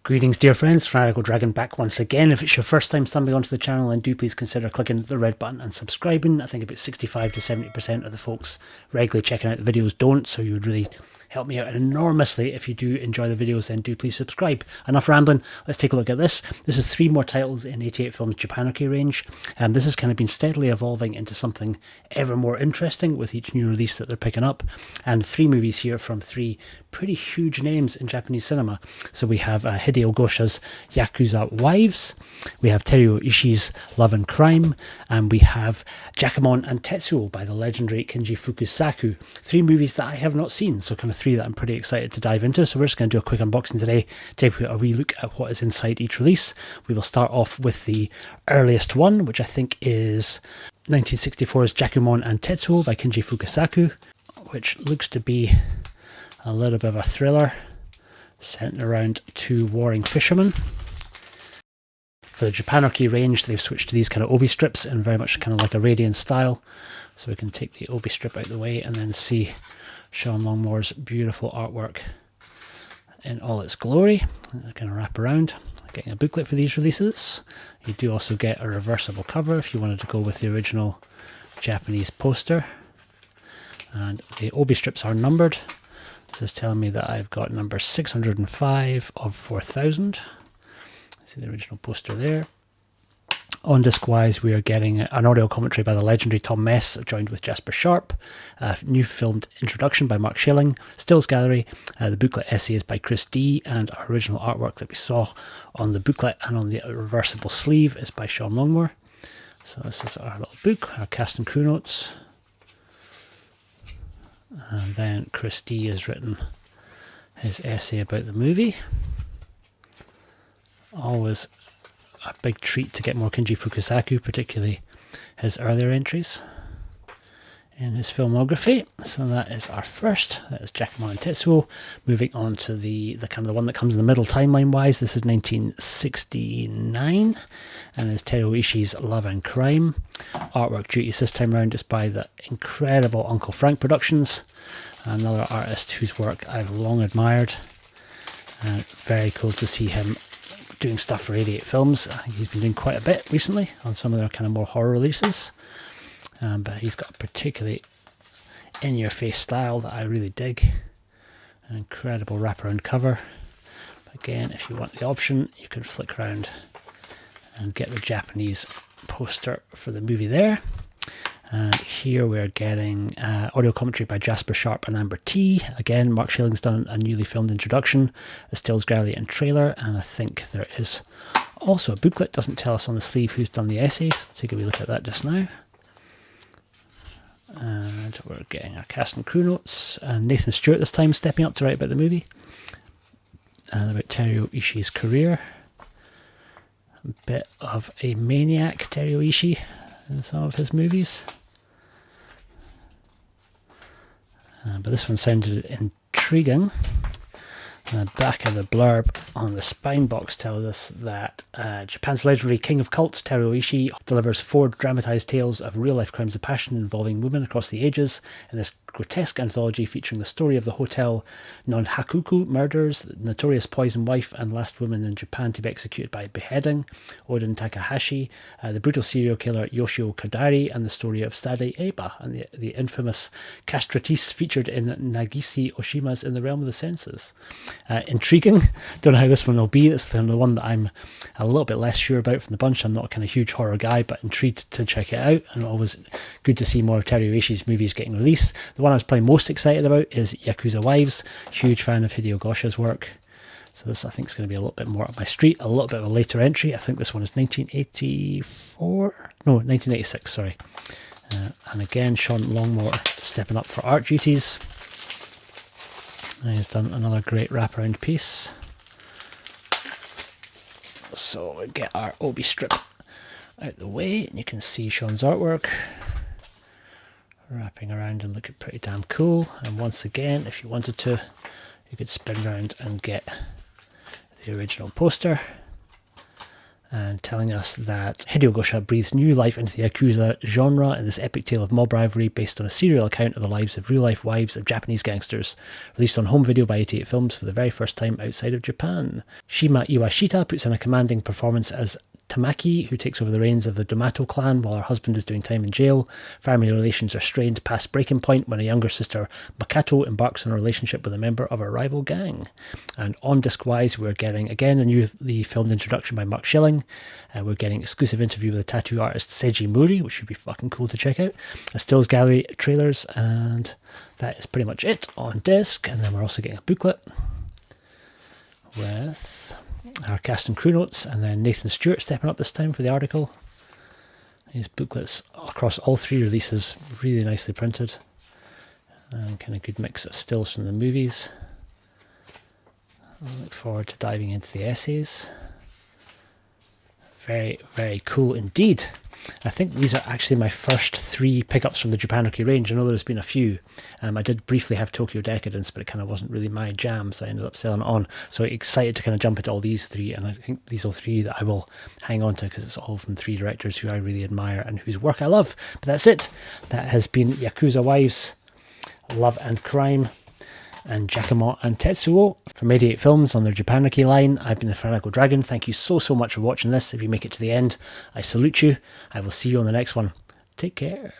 Greetings dear friends, Fanatical Dragon back once again. If it's your first time stumbling onto the channel, then do please consider clicking the red button and subscribing. I think about 65 to 70% of the folks regularly checking out the videos don't, so you would really help me out enormously. If you do enjoy the videos, then do please subscribe. Enough rambling, let's take a look at this. This is 3 more titles in 88 Films' Japanarchy range, and this has kind of been steadily evolving into something ever more interesting with each new release that they're picking up, and 3 movies here from 3 pretty huge names in Japanese cinema. So we have Hideo Gosha's Yakuza Wives, we have Teruo Ishii's Love and Crime, and we have Jakoman and Tetsu by the legendary Kinji Fukasaku. 3 movies that I have not seen, so kind of 3 that I'm pretty excited to dive into. So we're just going to do a quick unboxing today, take a wee look at what is inside each release. We will start off with the earliest one, which I think is 1964's Jakoman and Tetsu by Kinji Fukasaku, which looks to be a little bit of a thriller centered around 2 warring fishermen. For the Japanarchy range, they've switched to these kind of obi strips in very much kind of like a Radiant style. So we can take the obi strip out of the way and then see Sean Longmore's beautiful artwork in all its glory. Kind of wrap around. Getting a booklet for these releases. You do also get a reversible cover if you wanted to go with the original Japanese poster. And the obi strips are numbered. This is telling me that I've got number 605 of 4000. See the original poster there. On disc wise, we are getting an audio commentary by the legendary Tom Mess, joined with Jasper Sharp, a new filmed introduction by Mark Schilling, stills gallery, the booklet essay is by Chris D, and our original artwork that we saw on the booklet and on the reversible sleeve is by Sean Longmore. So this is our little book, our cast and crew notes. And then Chris D has written his essay about the movie. Always a big treat to get more Kinji Fukasaku, particularly his earlier entries in his filmography. So that is our first. That is Jakoman and Tetsu. Moving on to the kind of the one that comes in the middle timeline wise. This is 1969 and is Teruo Ishii's Love and Crime. Artwork duties this time around is by the incredible Uncle Frank Productions, another artist whose work I've long admired. Very cool to see him doing stuff for 88 Films. I think he's been doing quite a bit recently on some of their kind of more horror releases. But he's got a particularly in-your-face style that I really dig. An incredible wraparound cover. But again, if you want the option, you can flick around and get the Japanese poster for the movie there. And here we're getting audio commentary by Jasper Sharp and Amber T. Again, Mark Schilling's done a newly filmed introduction, a stills gallery and trailer, and I think there is also a booklet. Doesn't tell us on the sleeve who's done the essay. Take a wee look at that just now. And we're getting our cast and crew notes, and Nathan Stewart this time stepping up to write about the movie and about Teruo Ishii's career. A bit of a maniac, Teruo Ishii, in some of his movies. But this one sounded intriguing. The back of the blurb on the spine box tells us that Japan's legendary king of cults, Teruo Ishii, delivers 4 dramatized tales of real-life crimes of passion involving women across the ages in this grotesque anthology featuring the story of the hotel non-Hakuku murders, the notorious poison wife and last woman in Japan to be executed by beheading, Odin Takahashi, the brutal serial killer Yoshio Kadari, and the story of Sade Eba and the infamous castratrice featured in Nagise Oshima's In the Realm of the Senses. Intriguing. Don't know how this one will be. It's the one that I'm a little bit less sure about from the bunch. I'm not a kind of huge horror guy, but intrigued to check it out, and always good to see more of Teruo Ishii's movies getting released. The one I was probably most excited about is Yakuza Wives. Huge fan of Hideo Gosha's work. So this I think is going to be a little bit more up my street, a little bit of a later entry. I think this one is 1986, sorry. And again, Sean Longmore stepping up for art duties. And he's done another great wraparound piece. So we get our obi strip out the way, and you can see Sean's artwork wrapping around and looking pretty damn cool. And once again, if you wanted to, you could spin around and get the original poster. and telling us that Hideo Gosha breathes new life into the Yakuza genre in this epic tale of mob rivalry based on a serial account of the lives of real-life wives of Japanese gangsters, released on home video by 88 Films for the very first time outside of Japan. Shima Iwashita puts in a commanding performance as Tamaki, who takes over the reins of the Domato clan while her husband is doing time in jail. Family relations are strained past breaking point when a younger sister, Makato, embarks on a relationship with a member of a rival gang. And on disc-wise, we're getting, again, a newly filmed introduction by Mark Schilling. We're getting exclusive interview with the tattoo artist Seiji Mori, which should be fucking cool to check out. A stills gallery, trailers, and that is pretty much it on disc. And then we're also getting a booklet with our cast and crew notes, and then Nathan Stewart stepping up this time for the article. These booklets across all 3 releases, really nicely printed, and kind of good mix of stills from the movies. I look forward to diving into the essays. Very, very cool indeed. I think these are actually my first 3 pickups from the Japanarchy range. I know there's been a few. I did briefly have Tokyo Decadence, but it kind of wasn't really my jam, so I ended up selling it on. So excited to kind of jump into all these 3, and I think these are 3 that I will hang on to because it's all from 3 directors who I really admire and whose work I love. But that's it. That has been Yakuza Wives, Love and Crime, and Jakoman and Tetsuo from 88 Films on their Japanarchy line. I've been the Fanatical Dragon. Thank you so much for watching this. If you make it to the end, I salute you. I will see you on the next one. Take care.